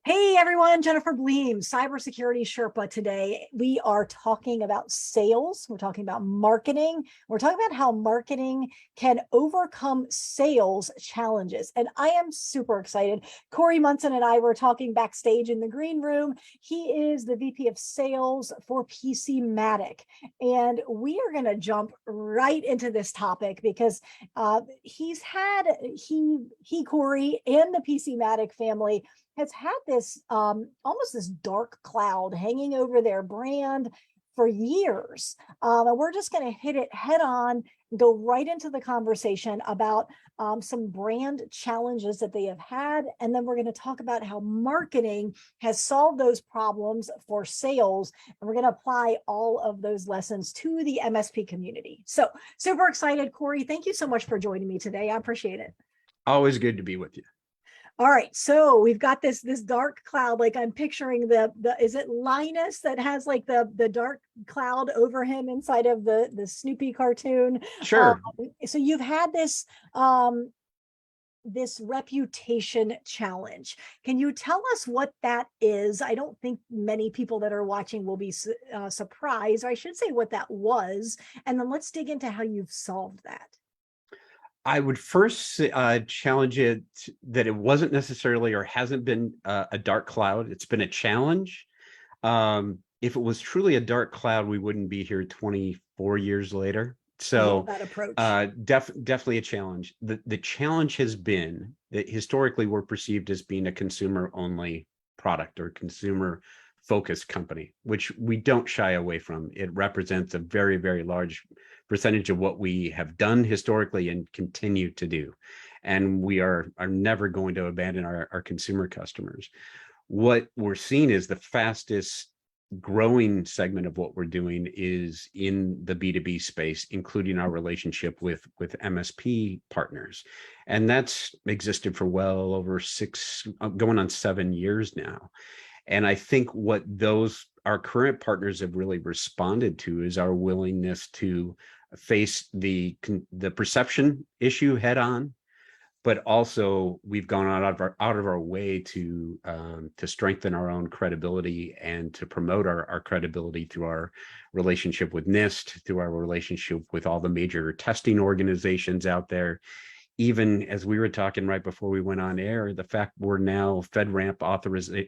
Hey everyone, Jennifer Bleam, Cybersecurity Sherpa. Today we are talking about sales. We're talking about marketing. We're talking about how marketing can overcome sales challenges. And I am super excited. Corey Munson and I were talking backstage in the green room. He is the VP of Sales for PC Matic. And we are going to jump right into this topic because Corey, and the PC Matic family has had this almost this dark cloud hanging over their brand for years. And we're just going to hit it head on, go right into the conversation about some brand challenges that they have had. And then we're going to talk about how marketing has solved those problems for sales. And we're going to apply all of those lessons to the MSP community. So super excited, Corey. Thank you so much for joining me today. I appreciate it. Always good to be with you. All right, so we've got this dark cloud. Like I'm picturing the is it Linus that has like the dark cloud over him inside of the Snoopy cartoon? Sure. So you've had this this reputation challenge. Can you tell us what that is? I don't think many people that are watching will be surprised, or I should say what that was, and then let's dig into how you've solved that. I would first challenge it that it wasn't necessarily or hasn't been a dark cloud. It's been a challenge. If it was truly a dark cloud, we wouldn't be here 24 years later. So that approach. Definitely a challenge. The challenge has been that historically we're perceived as being a consumer-only product or consumer-focused company, which we don't shy away from. It represents a very, very large percentage of what we have done historically and continue to do. And we are never going to abandon our consumer customers. What we're seeing is the fastest growing segment of what we're doing is in the B2B space, including our relationship with MSP partners. And that's existed for well over 6, going on 7 years now. And I think what our current partners have really responded to is our willingness to face the perception issue head on, but also we've gone out of our way to strengthen our own credibility and to promote our credibility through our relationship with NIST, through our relationship with all the major testing organizations out there. Even as we were talking right before we went on air, the fact we're now FedRAMP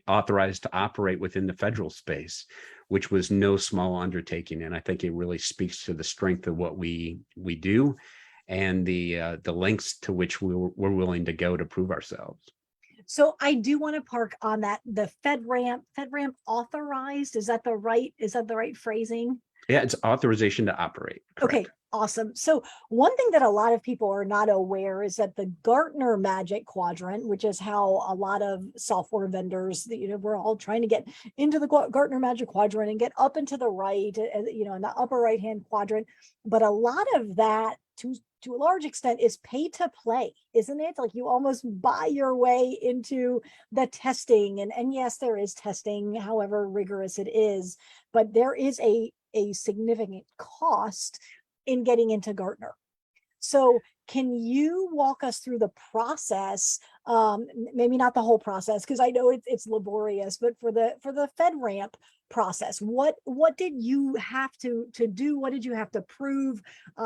authorized to operate within the federal space, which was no small undertaking. And I think it really speaks to the strength of what we do and the lengths to which we're willing to go to prove ourselves. So I do want to park on that. The FedRAMP authorized, is that the right phrasing? Yeah, it's authorization to operate. Correct. Okay, awesome. So one thing that a lot of people are not aware is that the Gartner Magic Quadrant, which is how a lot of software vendors, we're all trying to get into the Gartner Magic Quadrant and get up and to the right, in the upper right-hand quadrant. But a lot of that, to a large extent, is pay to play, isn't it? Like you almost buy your way into the testing. And yes, there is testing, however rigorous it is, but there is a significant cost in getting into Gartner. So can you walk us through the process? Maybe not the whole process, because I know it's laborious, but for the FedRAMP process, what did you have to do? What did you have to prove?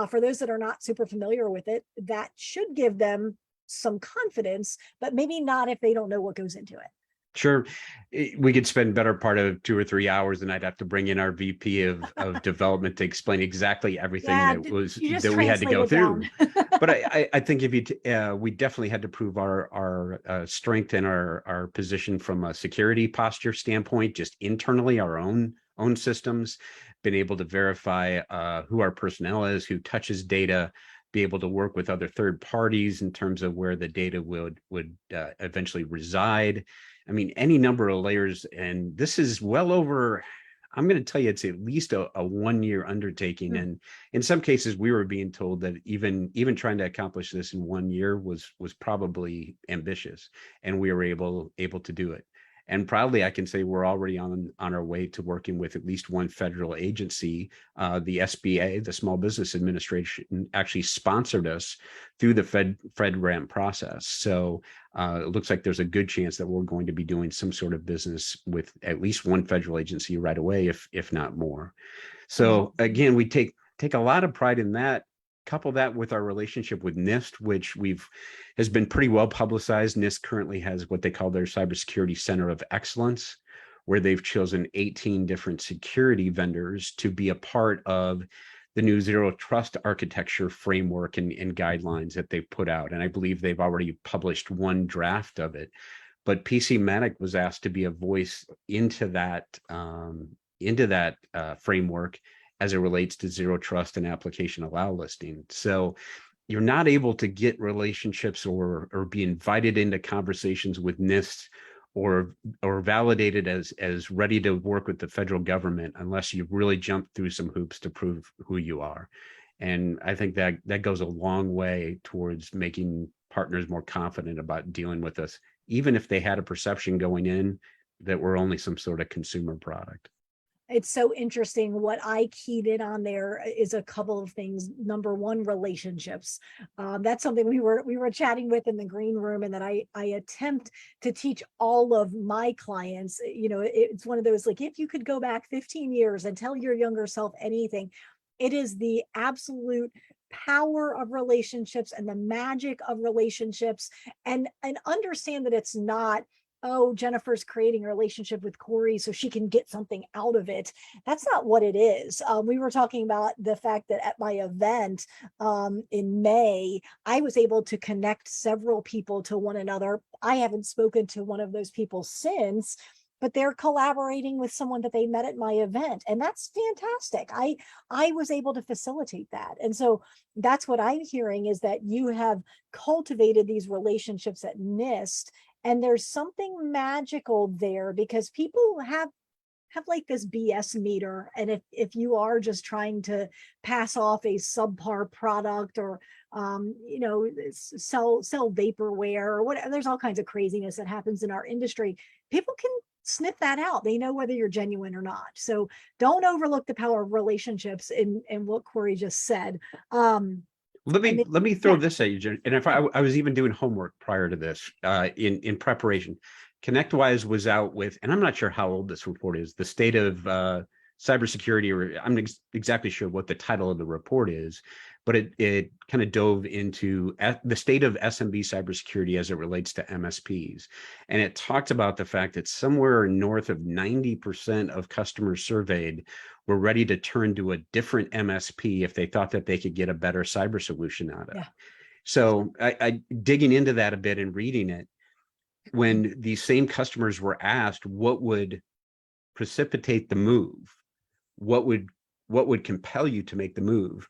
For those that are not super familiar with it, that should give them some confidence, but maybe not if they don't know what goes into it. Sure. We could spend better part of 2 or 3 hours, and I'd have to bring in our VP of development to explain exactly everything that we had to go through. But I think we definitely had to prove our strength and our position from a security posture standpoint, just internally, our own systems, been able to verify who our personnel is, who touches data, be able to work with other third parties in terms of where the data would eventually reside. I mean, any number of layers, and this is well over, I'm going to tell you, it's at least a 1-year undertaking. Mm-hmm. And in some cases, we were being told that even trying to accomplish this in 1 year was probably ambitious, and we were able to do it. And proudly, I can say we're already on our way to working with at least one federal agency. The SBA, the Small Business Administration, actually sponsored us through the FedRAMP process. So it looks like there's a good chance that we're going to be doing some sort of business with at least one federal agency right away, if not more. So again, we take a lot of pride in that. Couple that with our relationship with NIST, which has been pretty well publicized. NIST currently has what they call their Cybersecurity Center of Excellence, where they've chosen 18 different security vendors to be a part of the new zero trust architecture framework and guidelines that they've put out. And I believe they've already published one draft of it. But PC Matic was asked to be a voice into that framework as it relates to zero trust and application allow listing. So you're not able to get relationships or be invited into conversations with NIST or validated as ready to work with the federal government unless you really jump through some hoops to prove who you are. And I think that goes a long way towards making partners more confident about dealing with us, even if they had a perception going in that we're only some sort of consumer product. It's so interesting. What I keyed in on there is a couple of things. Number one, relationships. That's something we were chatting with in the green room, and that I attempt to teach all of my clients. It's one of those, like, if you could go back 15 years and tell your younger self anything, it is the absolute power of relationships and the magic of relationships, and understand that it's not, oh, Jennifer's creating a relationship with Corey so she can get something out of it. That's not what it is. We were talking about the fact that at my event in May, I was able to connect several people to one another. I haven't spoken to one of those people since, but they're collaborating with someone that they met at my event. And that's fantastic. I was able to facilitate that. And so that's what I'm hearing, is that you have cultivated these relationships at NIST. And there's something magical there, because people have like this BS meter. And if you are just trying to pass off a subpar product, or sell vaporware or whatever, there's all kinds of craziness that happens in our industry. People can sniff that out. They know whether you're genuine or not. So don't overlook the power of relationships in what Corey just said. Let me throw this at you, Jen. And if I was even doing homework prior to this, in preparation, ConnectWise was out with, and I'm not sure how old this report is, the state of cybersecurity, or I'm not exactly sure what the title of the report is, but it kind of dove into the state of SMB cybersecurity as it relates to MSPs. And it talked about the fact that somewhere north of 90% of customers surveyed were ready to turn to a different MSP if they thought that they could get a better cyber solution out of it. So I digging into that a bit and reading it, when these same customers were asked what would precipitate the move, what would compel you to make the move,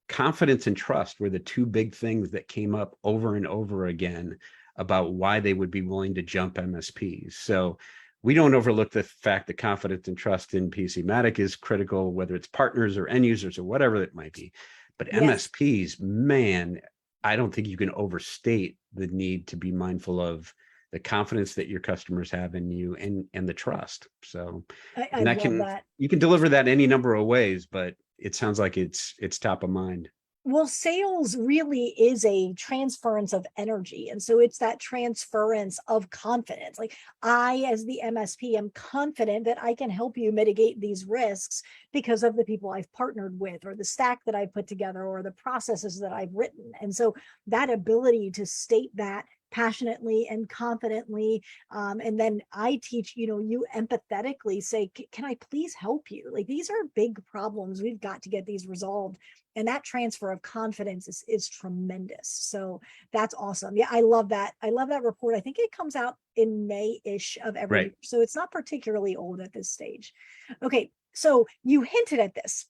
confidence and trust were the two big things that came up over and over again about why they would be willing to jump MSPs. So we don't overlook the fact that confidence and trust in PC Matic is critical, whether it's partners or end users or whatever it might be. But yes, MSPs, man, I don't think you can overstate the need to be mindful of the confidence that your customers have in you and the trust. So I love that. You can deliver that any number of ways, but it sounds like it's top of mind. Well, sales really is a transference of energy. And so it's that transference of confidence. Like, I, as the MSP, am confident that I can help you mitigate these risks because of the people I've partnered with, or the stack that I've put together, or the processes that I've written. And so that ability to state that passionately and confidently, and then I teach, you empathetically say, can I please help you? Like, these are big problems. We've got to get these resolved. And that transfer of confidence is tremendous. So that's awesome. Yeah, I love that. I love that report. I think it comes out in May-ish of every year. So it's not particularly old at this stage. Okay, so you hinted at this.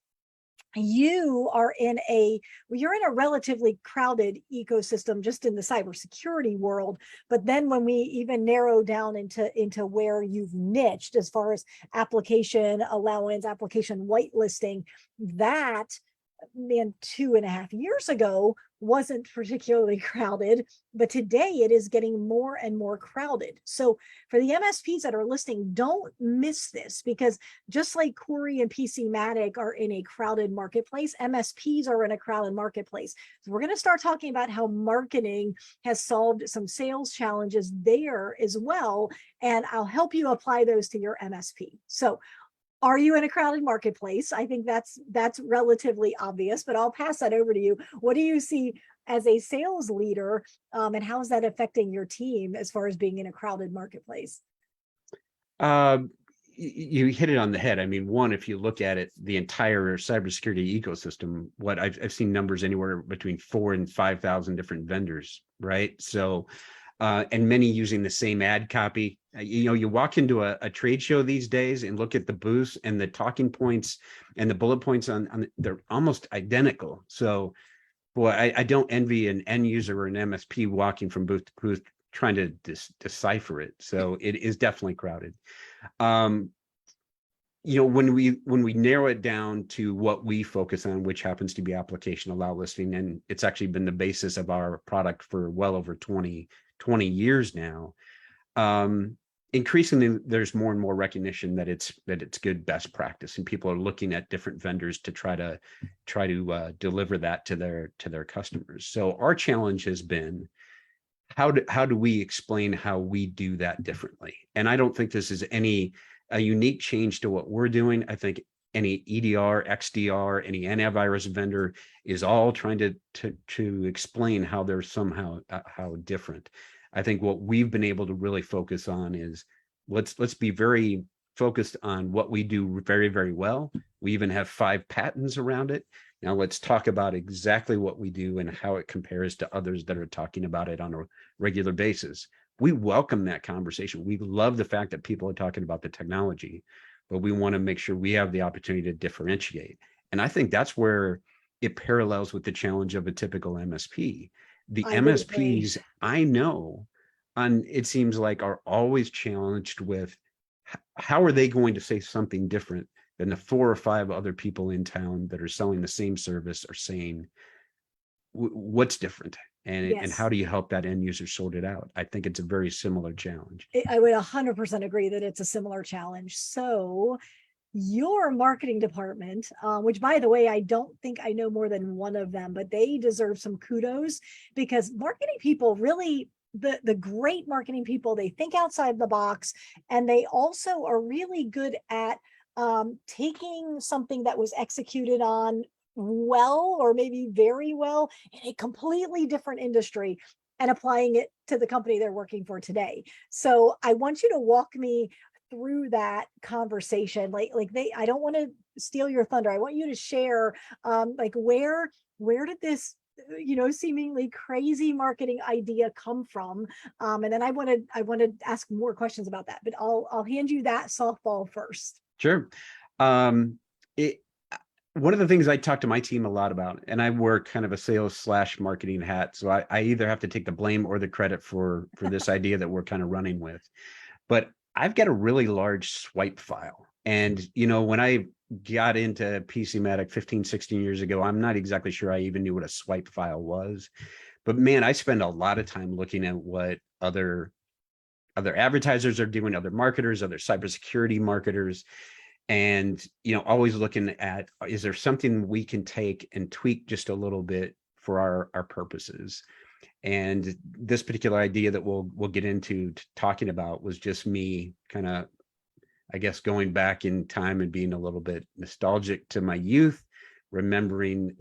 You're in a relatively crowded ecosystem just in the cybersecurity world. But then when we even narrow down into where you've niched as far as application allowance, application whitelisting, that man, 2.5 years ago wasn't particularly crowded, but today it is getting more and more crowded. So for the MSPs that are listening, don't miss this, because just like Corey and PC Matic are in a crowded marketplace, MSPs are in a crowded marketplace. So we're going to start talking about how marketing has solved some sales challenges there as well. And I'll help you apply those to your MSP. So are you in a crowded marketplace? I think that's relatively obvious, but I'll pass that over to you. What do you see as a sales leader, and how is that affecting your team as far as being in a crowded marketplace? You hit it on the head. I mean, one, if you look at it, the entire cybersecurity ecosystem, what I've seen numbers anywhere between 4,000 and 5,000 different vendors, right? So, and many using the same ad copy. You walk into a trade show these days and look at the booths, and the talking points and the bullet points on they're almost identical. So, boy, I don't envy an end user or an MSP walking from booth to booth trying to decipher it. So it is definitely crowded. When we narrow it down to what we focus on, which happens to be application allow listing, and it's actually been the basis of our product for well over 20 years now. Increasingly, there's more and more recognition that it's good best practice, and people are looking at different vendors to try to deliver that to their customers. So our challenge has been, how do we explain how we do that differently? And I don't think this is a unique change to what we're doing. I think any EDR, XDR, any antivirus vendor is all trying to explain how they're somehow how different. I think what we've been able to really focus on is let's be very focused on what we do very, very well. We even have 5 patents around it. Now let's talk about exactly what we do and how it compares to others that are talking about it on a regular basis. We welcome that conversation. We love the fact that people are talking about the technology, but we want to make sure we have the opportunity to differentiate. And I think that's where it parallels with the challenge of a typical MSP. The MSPs I know, it seems like, are always challenged with how are they going to say something different than the 4 or 5 other people in town that are selling the same service are saying. What's different, and how do you help that end user sort it out? I think it's a very similar challenge. I would 100% agree that it's a similar challenge. So your marketing department, which, by the way, I don't think I know more than one of them, but they deserve some kudos, because marketing people really, the great marketing people, they think outside the box, and they also are really good at taking something that was executed on well, or maybe very well, in a completely different industry and applying it to the company they're working for today. So I want you to walk me through that conversation. I don't want to steal your thunder. I want you to share where did this seemingly crazy marketing idea come from, and then I want to ask more questions about that, but I'll hand you that softball first. Sure. One of the things I talk to my team a lot about, and I wear kind of a sales/marketing hat, so I either have to take the blame or the credit for this idea that we're kind of running with. But I've got a really large swipe file. And, when I got into PCmatic 15, 16 years ago, I'm not exactly sure I even knew what a swipe file was. But man, I spend a lot of time looking at what other advertisers are doing, other marketers, other cybersecurity marketers, and always looking at, is there something we can take and tweak just a little bit for our purposes? And this particular idea that we'll get into talking about was just me kind of, I guess, going back in time and being a little bit nostalgic to my youth, remembering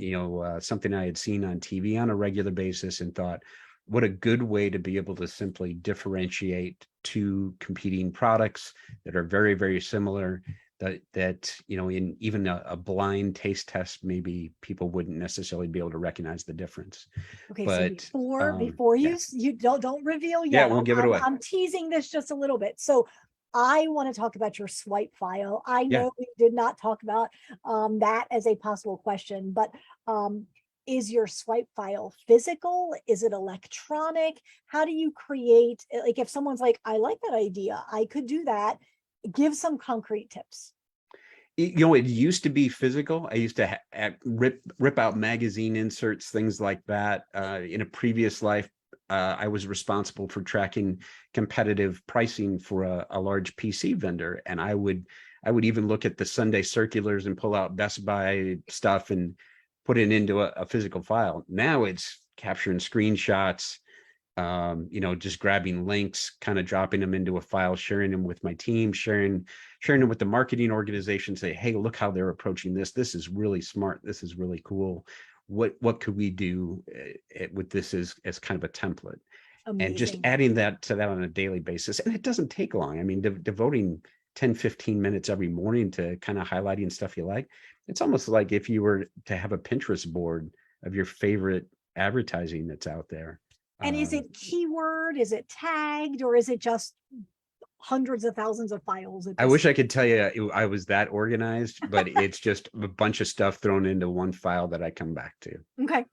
something I had seen on TV on a regular basis, and thought, what a good way to be able to simply differentiate 2 competing products that are very, very similar, that in even a blind taste test, maybe people wouldn't necessarily be able to recognize the difference. Okay, but so before you don't reveal yet. Yeah, we'll give it away. I'm teasing this just a little bit. So I want to talk about your swipe file. I know we did not talk about that as a possible question, but is your swipe file physical? Is it electronic? How do you create, if someone's like, I like that idea, I could do that, give some concrete tips. It used to be physical. I used to rip out magazine inserts, things like that. In a previous life, I was responsible for tracking competitive pricing for a large PC vendor, and I would even look at the Sunday circulars and pull out Best Buy stuff and put it into a physical file. Now it's capturing screenshots, just grabbing links, kind of dropping them into a file, sharing them with my team, sharing them with the marketing organization, say, hey, look how they're approaching this. This is really smart. This is really cool. What could we do with this as kind of a template? Amazing. And just adding that to that on a daily basis. And it doesn't take long. I mean, devoting 10, 15 minutes every morning to kind of highlighting stuff you like. It's almost like if you were to have a Pinterest board of your favorite advertising that's out there. And is it keyword? Is it tagged? Or is it just hundreds of thousands of files? I wish I could tell you I was that organized, but it's just a bunch of stuff thrown into one file that I come back to. Okay.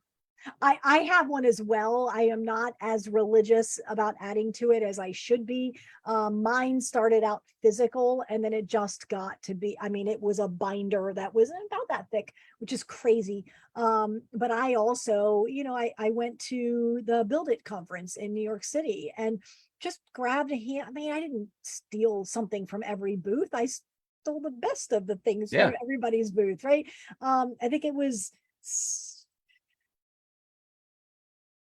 I have one as well. I am not as religious about adding to it as I should be. Mine started out physical, and then it just got to be, it was a binder that was about that thick, which is crazy. But I also, I went to the Build It conference in New York City and just grabbed I didn't steal something from every booth. I stole the best of the things from everybody's booth, right? I think it was,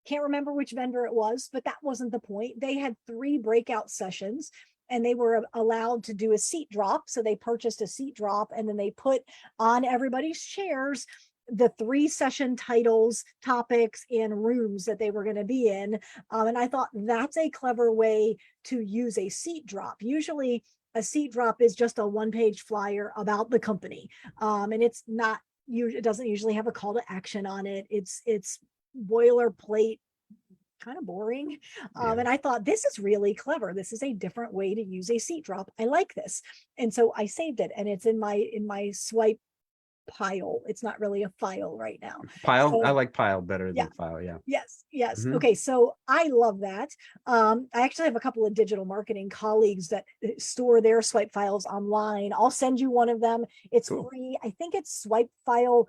can't remember which vendor it was, but that wasn't the point. They had 3 breakout sessions and they were allowed to do a seat drop. So they purchased a seat drop and then they put on everybody's chairs the 3 session titles, topics, and rooms that they were going to be in. And I thought that's a clever way to use a seat drop. Usually a seat drop is just a 1-page flyer about the company. And it doesn't usually have a call to action on it. It's boilerplate, kind of boring. And I thought, this is really clever. This is a different way to use a seat drop. I like this. And so I saved it, and it's in my swipe pile. It's not really a file right now. Pile. So, I like pile better than file. Yeah. Yes. Okay. So I love that. I actually have a couple of digital marketing colleagues that store their swipe files online. I'll send you one of them. It's free. I think it's swipefile.com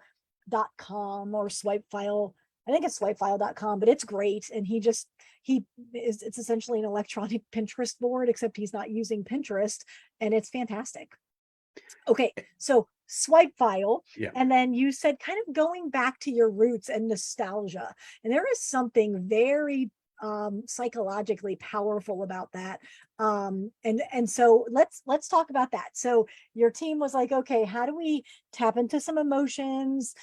or swipefile. I think it's swipefile.com, but it's great. And it's essentially an electronic Pinterest board, except he's not using Pinterest, and it's fantastic. Okay. So swipe file. And then you said kind of going back to your roots and nostalgia. And there is something very psychologically powerful about that. And so let's talk about that. So your team was like, okay, how do we tap into some emotions?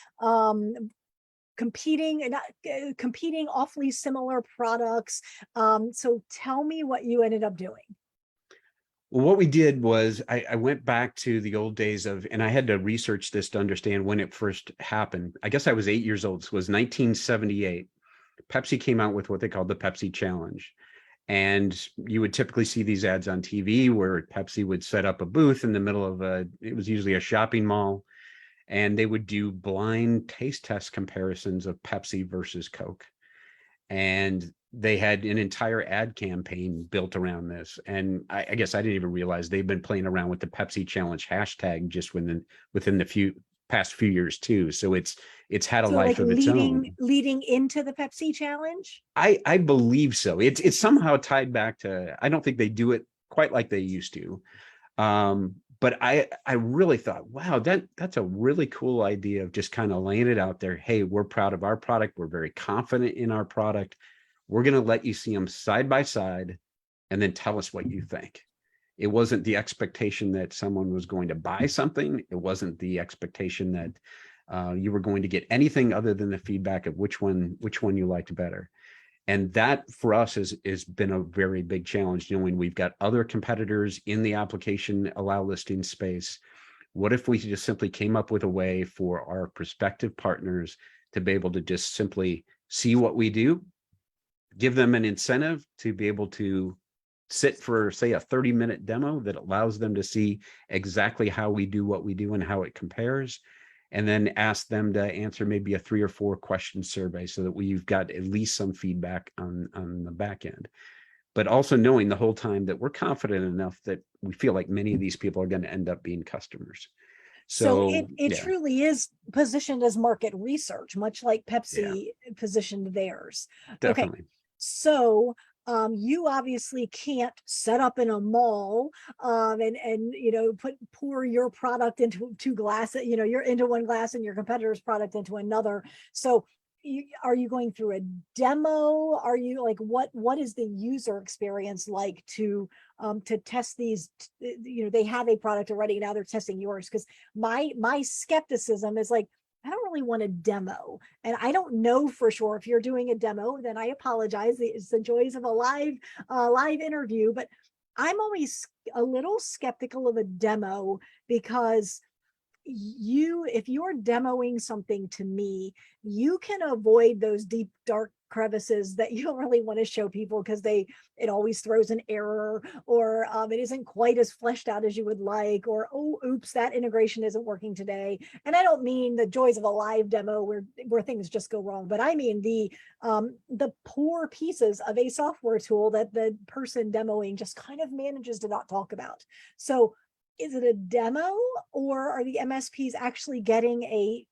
Competing awfully similar products. So tell me what you ended up doing. Well, what we did was I went back to the old days and I had to research this to understand when it first happened. I guess I was 8 years old. So it was 1978. Pepsi came out with what they called the Pepsi Challenge. And you would typically see these ads on TV where Pepsi would set up a booth in the middle of it was usually a shopping mall. And they would do blind taste test comparisons of Pepsi versus Coke. And they had an entire ad campaign built around this. And I guess I didn't even realize they've been playing around with the Pepsi Challenge hashtag just within the past few years too. So it's had a life of its own. Leading into the Pepsi Challenge? I believe so. It's somehow tied back to, I don't think they do it quite like they used to. But I really thought, wow, that's a really cool idea of just kind of laying it out there. Hey, we're proud of our product. We're very confident in our product. We're going to let you see them side by side and then tell us what you think. It wasn't the expectation that someone was going to buy something. It wasn't the expectation that you were going to get anything other than the feedback of which one you liked better. And that for us has been a very big challenge, knowing we've got other competitors in the application allow listing space. What if we just simply came up with a way for our prospective partners to be able to just simply see what we do, give them an incentive to be able to sit for, say, a 30-minute demo that allows them to see exactly how we do what we do and how it compares, and then ask them to answer maybe a 3 or 4 question survey so that we've got at least some feedback on the back end. But also knowing the whole time that we're confident enough that we feel like many of these people are going to end up being customers. So So it yeah, truly is positioned as market research, much like yeah, Pepsi positioned theirs. Okay, definitely. so you obviously can't set up in a mall and pour your product into two glasses, you're into one glass and your competitor's product into another. So are you going through a demo? Are you like what is the user experience like to test these? They have a product already, now they're testing yours. Because my skepticism is like, I don't really want a demo. And I don't know for sure. If you're doing a demo, then I apologize. It's the joys of a live interview. But I'm always a little skeptical of a demo, because if you're demoing something to me, you can avoid those deep dark crevices that you don't really want to show people, because it always throws an error, or it isn't quite as fleshed out as you would like, or oh oops, that integration isn't working today. And I don't mean the joys of a live demo where things just go wrong, but I mean the poor pieces of a software tool that the person demoing just kind of manages to not talk about. So is it a demo, or are the MSPs actually getting a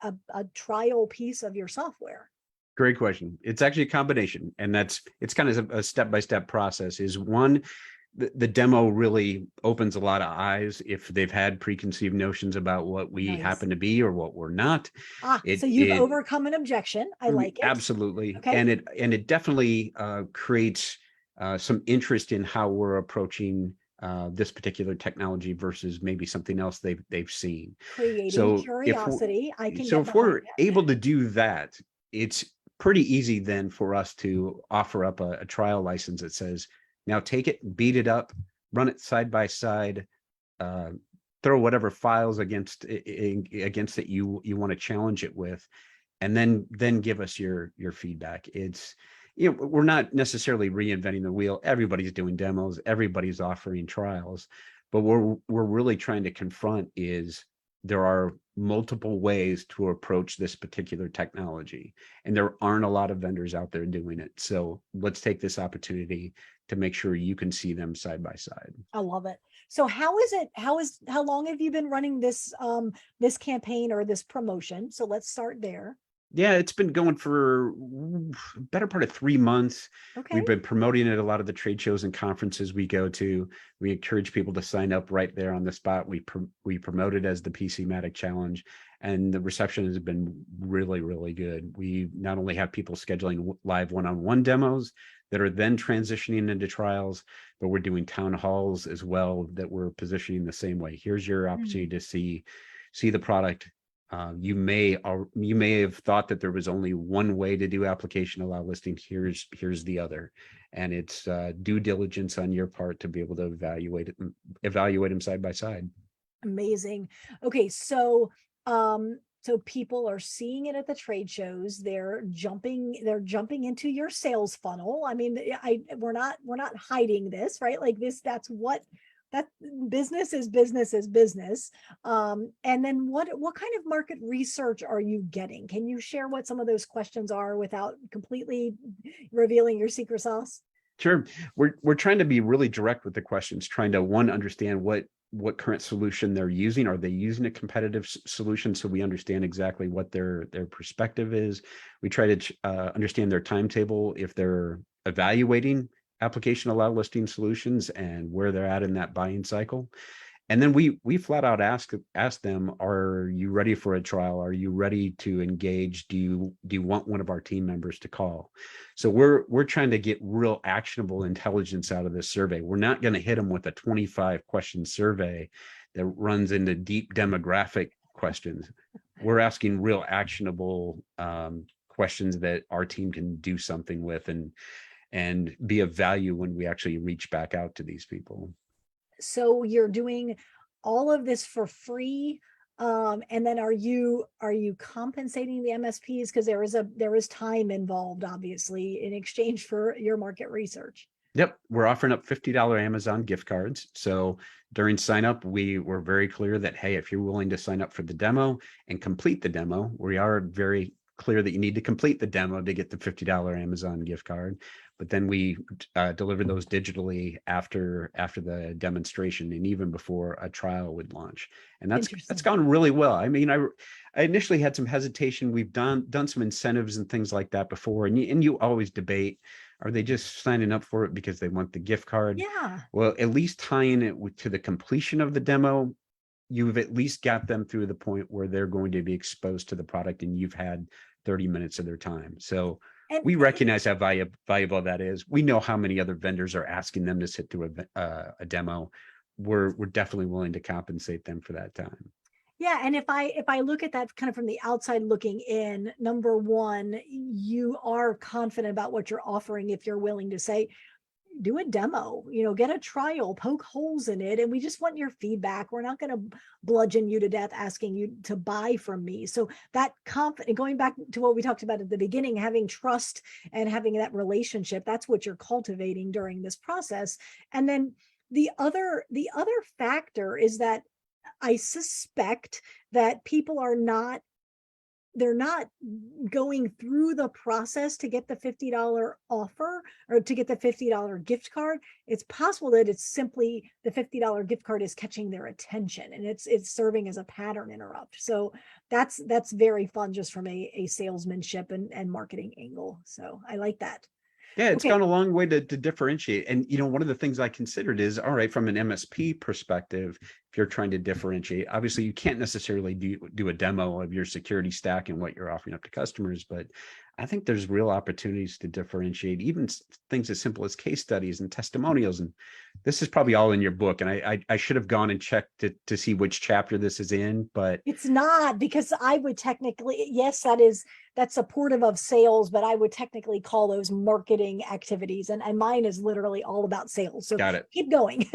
trial piece of your software? Great question. It's actually a combination, and it's kind of a step-by-step process. Is one, the demo really opens a lot of eyes if they've had preconceived notions about what we Nice. happen to be or what we're not. So It you've it overcome an objection. I like it. absolutely, Okay. and it definitely creates some interest in how we're approaching this particular technology versus maybe something else they've seen. Creating So curiosity. I can get if behind we're it. able to do that, it's pretty easy then for us to offer up a trial license that says, now take it, beat it up, run it side by side, uh, throw whatever files against it you want to challenge it with, and then give us your feedback. It's, we're not necessarily reinventing the wheel. Everybody's doing demos, everybody's offering trials, but we're really trying to confront is there are multiple ways to approach this particular technology, and there aren't a lot of vendors out there doing it. So let's take this opportunity to make sure you can see them side by side. I love it. So how long have you been running this campaign or this promotion? So let's start there. Yeah, it's been going for better part of 3 months. Okay. We've been promoting it at a lot of the trade shows and conferences we go to. We encourage people to sign up right there on the spot. We promote it as the PC Matic Challenge, and the reception has been really, really good. We not only have people scheduling live one-on-one demos that are then transitioning into trials, but we're doing town halls as well that we're positioning the same way. Here's your opportunity to see the product. You may have thought that there was only one way to do application allow listing. Here's the other, and it's due diligence on your part to be able to evaluate them side by side. Amazing. Okay, so people are seeing it at the trade shows. They're jumping into your sales funnel. I mean, we're not hiding this, right? Like that's what that business is business. And then what kind of market research are you getting? Can you share what some of those questions are without completely revealing your secret sauce? Sure. We're trying to be really direct with the questions, trying to understand what current solution they're using. Are they using a competitive solution, so we understand exactly what their perspective is? We try to understand their timetable if they're evaluating application allow listing solutions and where they're at in that buying cycle. And then we flat out ask them, are you ready for a trial? Are you ready to engage? Do you want one of our team members to call? So we're trying to get real actionable intelligence out of this survey. We're not going to hit them with a 25 question survey that runs into deep demographic questions. We're asking real actionable questions that our team can do something with and be of value when we actually reach back out to these people. So you're doing all of this for free, and then are you compensating the MSPs, because there is time involved, obviously, in exchange for your market research? Yep, we're offering up $50 Amazon gift cards. So during sign up, we were very clear that, hey, if you're willing to sign up for the demo and complete the demo, we are very clear that you need to complete the demo to get the $50 Amazon gift card. But then we deliver those digitally after the demonstration and even before a trial would launch. And that's gone really well. I mean, I initially had some hesitation. We've done some incentives and things like that before, and you always debate, are they just signing up for it because they want the gift card? Yeah. Well, at least tying it to the completion of the demo, you've at least got them through the point where they're going to be exposed to the product and you've had 30 minutes of their time. So we recognize how valuable that is. We know how many other vendors are asking them to sit through a demo. We're definitely willing to compensate them for that time. Yeah, and if I look at that kind of from the outside looking in, number one, you are confident about what you're offering if you're willing to say, do a demo, get a trial, poke holes in it, and we just want your feedback. We're not going to bludgeon you to death asking you to buy from me. So that confident, going back to what we talked about at the beginning, having trust and having that relationship, that's what you're cultivating during this process. And then the other factor is that I suspect that people they're not going through the process to get the $50 offer or to get the $50 gift card. It's possible that it's simply the $50 gift card is catching their attention and it's serving as a pattern interrupt. So that's very fun just from a salesmanship and marketing angle. So I like that. Yeah, it's gone a long way to differentiate. And, one of the things I considered is, all right, from an MSP perspective, if you're trying to differentiate, obviously you can't necessarily do a demo of your security stack and what you're offering up to customers, but I think there's real opportunities to differentiate, even things as simple as case studies and testimonials. And this is probably all in your book. And I should have gone and checked to see which chapter this is in, but it's not, because I would technically, yes, that's supportive of sales, but I would technically call those marketing activities. And mine is literally all about sales. So got it. Keep going.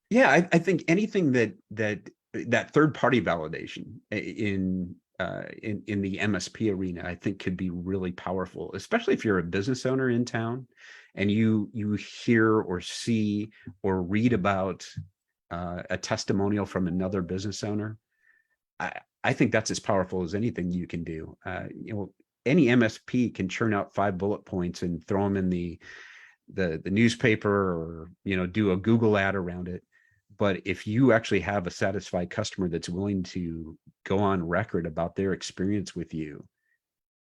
Yeah, I think anything that third-party validation in the MSP arena, I think could be really powerful, especially if you're a business owner in town and you hear or see or read about a testimonial from another business owner. I think that's as powerful as anything you can do. Any MSP can churn out 5 bullet points and throw them in the newspaper or do a Google ad around it. But if you actually have a satisfied customer that's willing to go on record about their experience with you,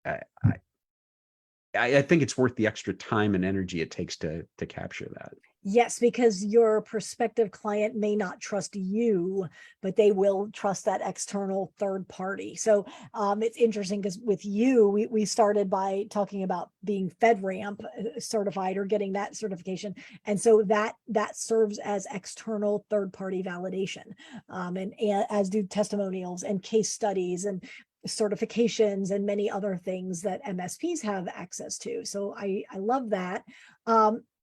I think it's worth the extra time and energy it takes to capture that. Yes, because your prospective client may not trust you, but they will trust that external third party. So it's interesting because with you, we started by talking about being FedRAMP certified or getting that certification. And so that serves as external third party validation, and as do testimonials and case studies and certifications and many other things that MSPs have access to. So I love that.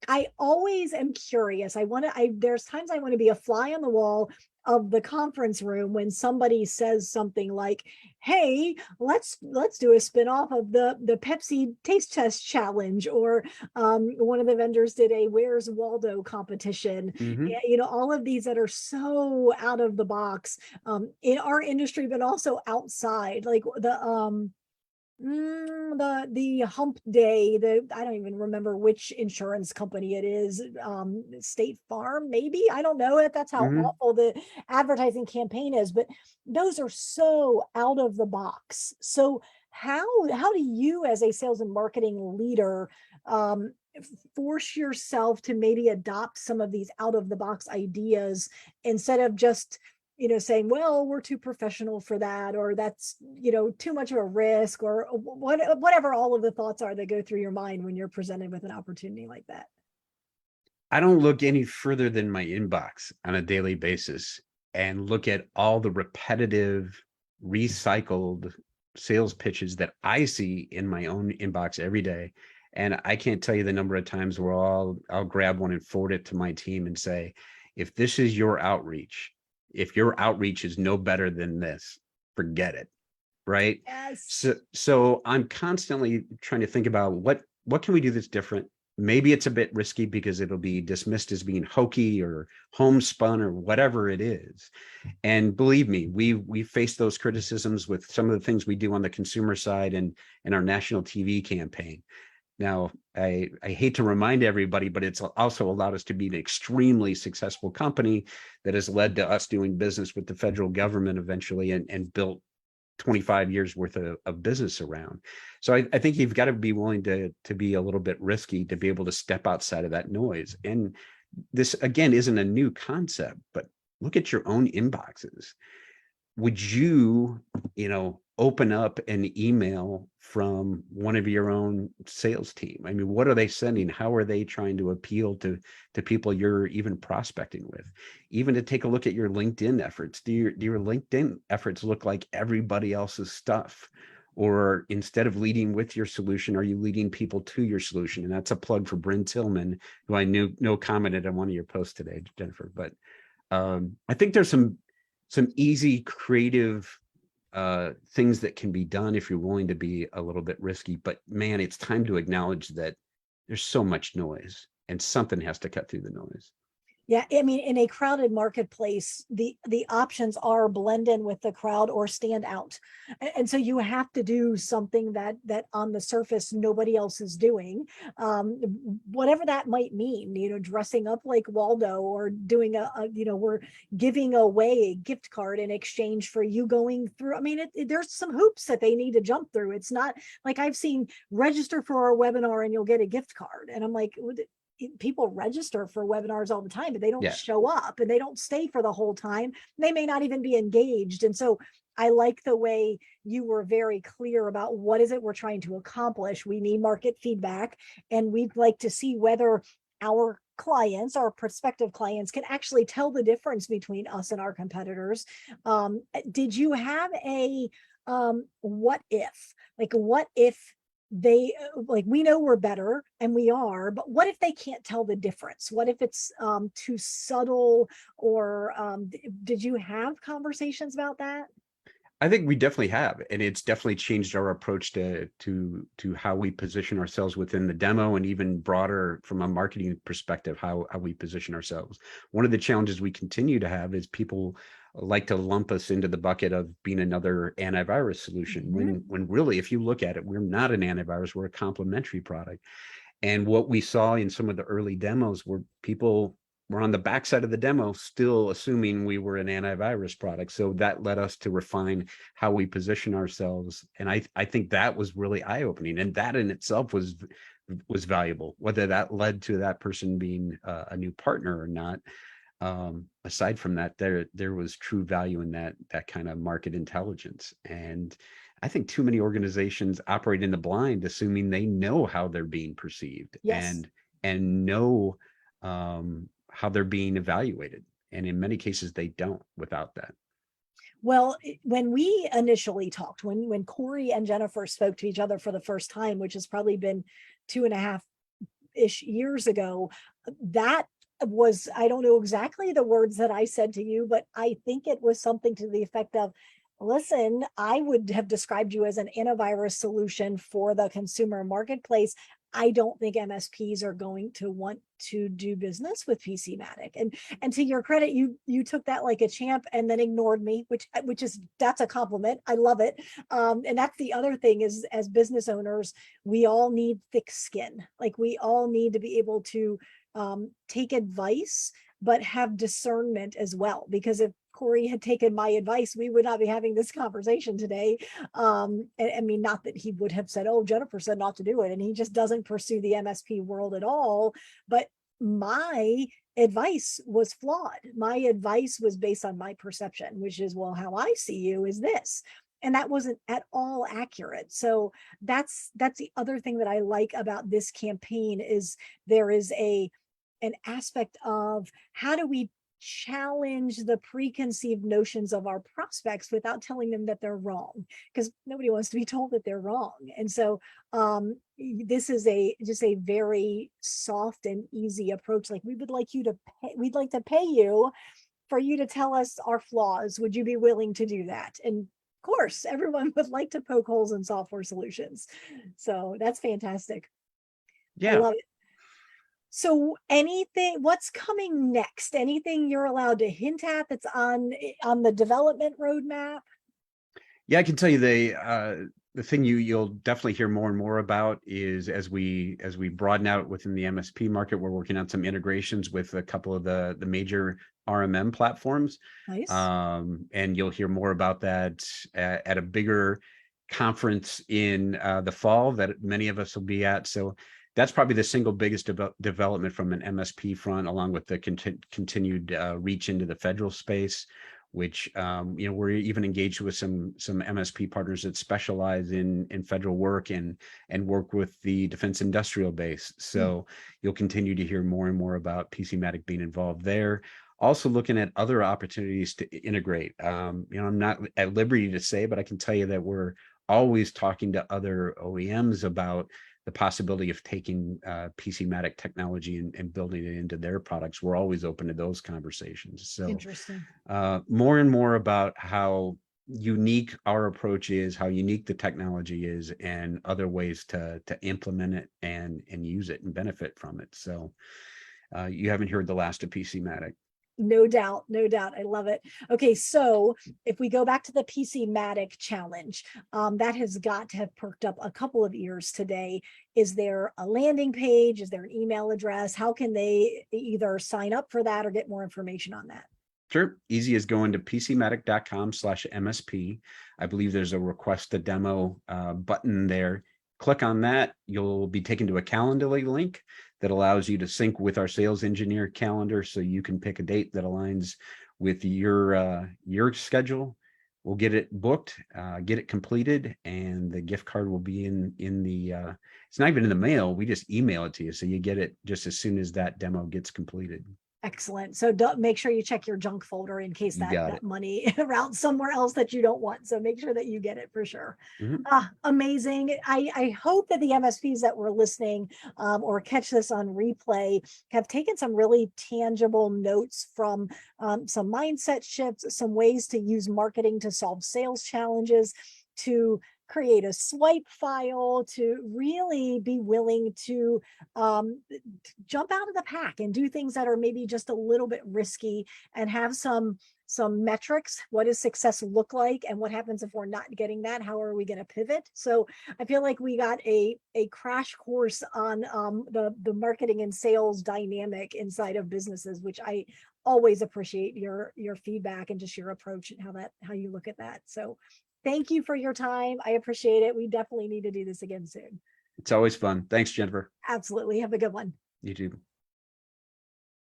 I always am curious. There's times I want to be a fly on the wall of the conference room when somebody says something like, hey, let's do a spin-off of the Pepsi taste test challenge, or one of the vendors did a Where's Waldo competition. Mm-hmm. All of these that are so out of the box in our industry, but also outside, like the hump day, I don't even remember which insurance company it is, State Farm, maybe, I don't know if that's how awful the advertising campaign is, but those are so out of the box. So how do you, as a sales and marketing leader, force yourself to maybe adopt some of these out of the box ideas instead of just saying, well, we're too professional for that, or that's, too much of a risk, or whatever all of the thoughts are that go through your mind when you're presented with an opportunity like that? I don't look any further than my inbox on a daily basis and look at all the repetitive, recycled sales pitches that I see in my own inbox every day. And I can't tell you the number of times where I'll grab one and forward it to my team and say, if this is your outreach, if your outreach is no better than this, forget it, right? Yes. So I'm constantly trying to think about what can we do that's different? maybe it's a bit risky because it'll be dismissed as being hokey or homespun or whatever it is. And believe me, we faced those criticisms with some of the things we do on the consumer side and our national TV campaign. Now, I hate to remind everybody, but it's also allowed us to be an extremely successful company that has led to us doing business with the federal government eventually and built 25 years worth of business around. So I think you've got to be willing to be a little bit risky to be able to step outside of that noise. And this, again, isn't a new concept, but look at your own inboxes. Would you, open up an email from one of your own sales team? I mean, what are they sending? How are they trying to appeal to people you're even prospecting with? Even to take a look at your LinkedIn efforts. Do your LinkedIn efforts look like everybody else's stuff? Or instead of leading with your solution, are you leading people to your solution? And that's a plug for Bryn Tillman, who I know commented on one of your posts today, Jennifer. But I think there's some easy, creative things that can be done if you're willing to be a little bit risky. But man, it's time to acknowledge that there's so much noise and something has to cut through the noise. Yeah, I mean, in a crowded marketplace, the options are blend in with the crowd or stand out. And so you have to do something that on the surface nobody else is doing, whatever that might mean, dressing up like Waldo or doing we're giving away a gift card in exchange for you going through. I mean, there's some hoops that they need to jump through. It's not like I've seen register for our webinar and you'll get a gift card. And I'm like, people register for webinars all the time, but they don't show up and they don't stay for the whole time. They may not even be engaged. And so I like the way you were very clear about what is it we're trying to accomplish. We need market feedback, and we'd like to see whether our clients, our prospective clients, can actually tell the difference between us and our competitors. Did you have a what if? Like, what if they we know we're better, and we are, but what if they can't tell the difference? What if it's too subtle? Or did you have conversations about that? I think we definitely have, and it's definitely changed our approach to how we position ourselves within the demo, and even broader from a marketing perspective, how we position ourselves. One of the challenges we continue to have is people like to lump us into the bucket of being another antivirus solution, when really, if you look at it, we're not an antivirus, we're a complementary product. And what we saw in some of the early demos were people were on the backside of the demo still assuming we were an antivirus product. So that led us to refine how we position ourselves. And I think that was really eye-opening, and that in itself was valuable, whether that led to that person being a new partner or not. Aside from that, there was true value in that kind of market intelligence. And I think too many organizations operate in the blind, assuming they know how they're being perceived and know how they're being evaluated. And in many cases, they don't without that. Well, when we initially talked, when Corey and Jennifer spoke to each other for the first time, which has probably been 2.5-ish years ago, that was, I don't know exactly the words that I said to you, but I think it was something to the effect of, listen, I would have described you as an antivirus solution for the consumer marketplace. I don't think MSPs are going to want to do business with PC Matic. And to your credit, you took that like a champ and then ignored me, which is, that's a compliment. I love it. And that's the other thing is, as business owners, we all need thick skin. Like, we all need to be able to take advice, but have discernment as well. Because if Corey had taken my advice, we would not be having this conversation today. And I mean, not that he would have said, oh, Jennifer said not to do it, and he just doesn't pursue the MSP world at all. But my advice was flawed. My advice was based on my perception, which is, well, how I see you is this. And that wasn't at all accurate. So that's the other thing that I like about this campaign is there is an aspect of how do we challenge the preconceived notions of our prospects without telling them that they're wrong, because nobody wants to be told that they're wrong. And so this is just a very soft and easy approach. Like, we'd like to pay you for you to tell us our flaws. Would you be willing to do that? And of course, everyone would like to poke holes in software solutions. So that's fantastic. Yeah. I love it. So what's coming next? Anything you're allowed to hint at that's on the development roadmap? Yeah, I can tell you the thing you'll definitely hear more and more about is as we broaden out within the MSP market, we're working on some integrations with a couple of the major RMM platforms. Nice. And you'll hear more about that at a bigger conference in the fall that many of us will be at. So that's probably the single biggest development from an MSP front, along with the continued reach into the federal space, which we're even engaged with some MSP partners that specialize in federal work and work with the defense industrial base. So you'll continue to hear more and more about PCmatic being involved there. Also looking at other opportunities to integrate. I'm not at liberty to say, but I can tell you that we're always talking to other OEMs about the possibility of taking PCmatic technology and building it into their products. We're always open to those conversations. So Interesting. more and more about how unique our approach is, how unique the technology is, and other ways to implement it and use it and benefit from it. So you haven't heard the last of PCmatic. No doubt, no doubt. I love it. Okay, so if we go back to the PCmatic challenge, that has got to have perked up a couple of ears today. Is there a landing page? Is there an email address? How can they either sign up for that or get more information on that? Sure. Easy as going to pcmatic.com/MSP. I believe there's a request a demo button there. Click on that. You'll be taken to a Calendly link that allows you to sync with our sales engineer calendar, so you can pick a date that aligns with your schedule. We'll get it booked, get it completed, and the gift card will be in the. It's not even in the mail. We just email it to you, so you get it just as soon as that demo gets completed. Excellent. So don't make sure you check your junk folder in case You that got it. money routes somewhere else that you don't want. So make sure that you get it for sure. Mhm. Amazing. I hope that the MSPs that were listening or catch this on replay have taken some really tangible notes from some mindset shifts, some ways to use marketing to solve sales challenges, to create a swipe file, to really be willing to jump out of the pack and do things that are maybe just a little bit risky, and have some metrics. What does success look like, and what happens if we're not getting that? How are we going to pivot? So I feel like we got a crash course on the marketing and sales dynamic inside of businesses, which I always appreciate your feedback and just your approach and how you look at that. So thank you for your time. I appreciate it. We definitely need to do this again soon. It's always fun. Thanks, Jennifer. Absolutely. Have a good one. You too.